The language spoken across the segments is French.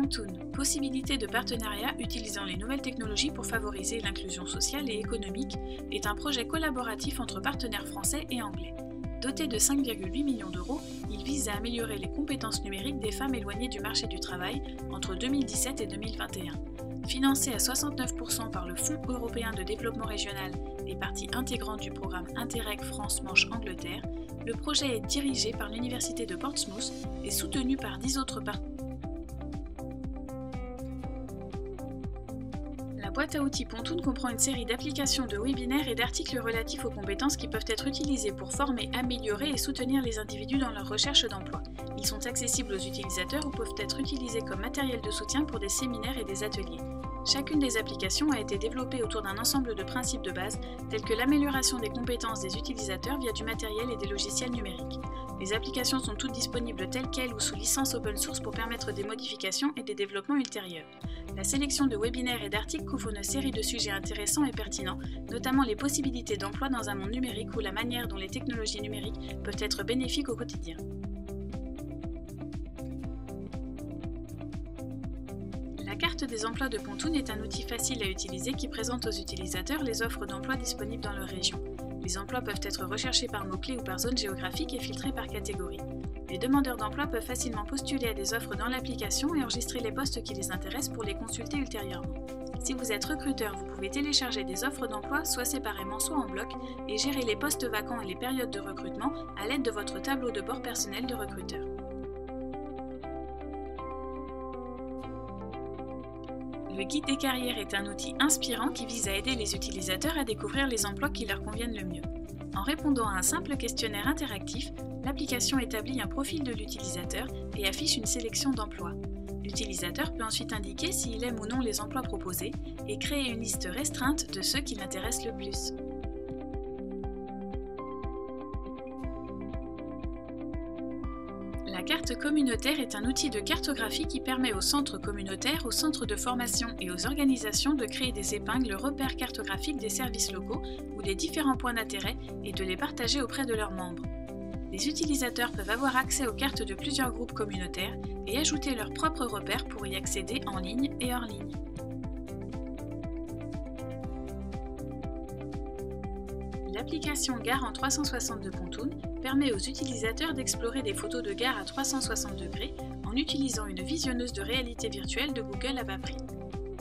Pontoon, possibilité de partenariat utilisant les nouvelles technologies pour favoriser l'inclusion sociale et économique, est un projet collaboratif entre partenaires français et anglais. Doté de 5,8 millions d'euros, il vise à améliorer les compétences numériques des femmes éloignées du marché du travail entre 2017 et 2021. Financé à 69% par le Fonds européen de développement régional et partie intégrante du programme Interreg France-Manche-Angleterre, le projet est dirigé par l'Université de Portsmouth et soutenu par 10 autres partenaires. La boîte à outils Pontoon comprend une série d'applications, de webinaires et d'articles relatifs aux compétences qui peuvent être utilisés pour former, améliorer et soutenir les individus dans leur recherche d'emploi. Ils sont accessibles aux utilisateurs ou peuvent être utilisés comme matériel de soutien pour des séminaires et des ateliers. Chacune des applications a été développée autour d'un ensemble de principes de base, tels que l'amélioration des compétences des utilisateurs via du matériel et des logiciels numériques. Les applications sont toutes disponibles telles quelles ou sous licence open source pour permettre des modifications et des développements ultérieurs. La sélection de webinaires et d'articles couvre une série de sujets intéressants et pertinents, notamment les possibilités d'emploi dans un monde numérique ou la manière dont les technologies numériques peuvent être bénéfiques au quotidien. La carte des emplois de Pontoon est un outil facile à utiliser qui présente aux utilisateurs les offres d'emploi disponibles dans leur région. Les emplois peuvent être recherchés par mots-clés ou par zone géographique et filtrés par catégorie. Les demandeurs d'emploi peuvent facilement postuler à des offres dans l'application et enregistrer les postes qui les intéressent pour les consulter ultérieurement. Si vous êtes recruteur, vous pouvez télécharger des offres d'emploi soit séparément soit en bloc et gérer les postes vacants et les périodes de recrutement à l'aide de votre tableau de bord personnel de recruteur. Le guide des carrières est un outil inspirant qui vise à aider les utilisateurs à découvrir les emplois qui leur conviennent le mieux. En répondant à un simple questionnaire interactif, l'application établit un profil de l'utilisateur et affiche une sélection d'emplois. L'utilisateur peut ensuite indiquer s'il aime ou non les emplois proposés et créer une liste restreinte de ceux qui l'intéressent le plus. La carte communautaire est un outil de cartographie qui permet aux centres communautaires, aux centres de formation et aux organisations de créer des épingles repères cartographiques des services locaux ou des différents points d'intérêt et de les partager auprès de leurs membres. Les utilisateurs peuvent avoir accès aux cartes de plusieurs groupes communautaires et ajouter leurs propres repères pour y accéder en ligne et hors ligne. L'application Gare en 360 de Pontoon permet aux utilisateurs d'explorer des photos de gare à 360 degrés en utilisant une visionneuse de réalité virtuelle de Google à bas prix.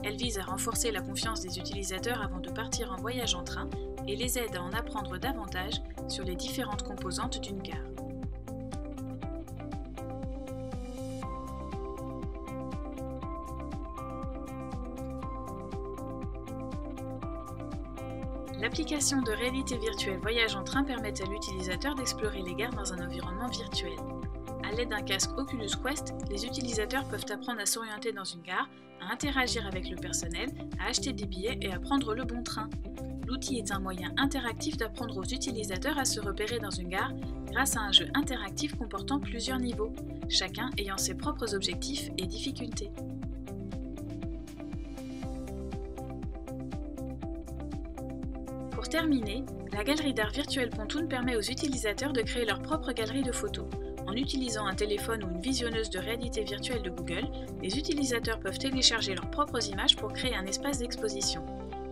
Elle vise à renforcer la confiance des utilisateurs avant de partir en voyage en train et les aide à en apprendre davantage sur les différentes composantes d'une gare. L'application de réalité virtuelle Voyage en train permet à l'utilisateur d'explorer les gares dans un environnement virtuel. À l'aide d'un casque Oculus Quest, les utilisateurs peuvent apprendre à s'orienter dans une gare, à interagir avec le personnel, à acheter des billets et à prendre le bon train. L'outil est un moyen interactif d'apprendre aux utilisateurs à se repérer dans une gare grâce à un jeu interactif comportant plusieurs niveaux, chacun ayant ses propres objectifs et difficultés. Pour terminer, la galerie d'art virtuelle Pontoon permet aux utilisateurs de créer leur propre galerie de photos. En utilisant un téléphone ou une visionneuse de réalité virtuelle de Google, les utilisateurs peuvent télécharger leurs propres images pour créer un espace d'exposition.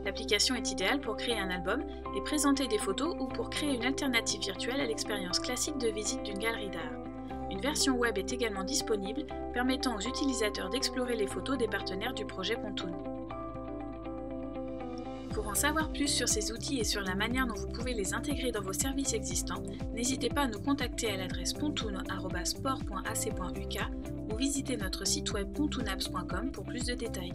L'application est idéale pour créer un album et présenter des photos ou pour créer une alternative virtuelle à l'expérience classique de visite d'une galerie d'art. Une version web est également disponible, permettant aux utilisateurs d'explorer les photos des partenaires du projet Pontoon. Pour en savoir plus sur ces outils et sur la manière dont vous pouvez les intégrer dans vos services existants, n'hésitez pas à nous contacter à l'adresse pontoon@sport.ac.uk ou visiter notre site web pontoonapps.com pour plus de détails.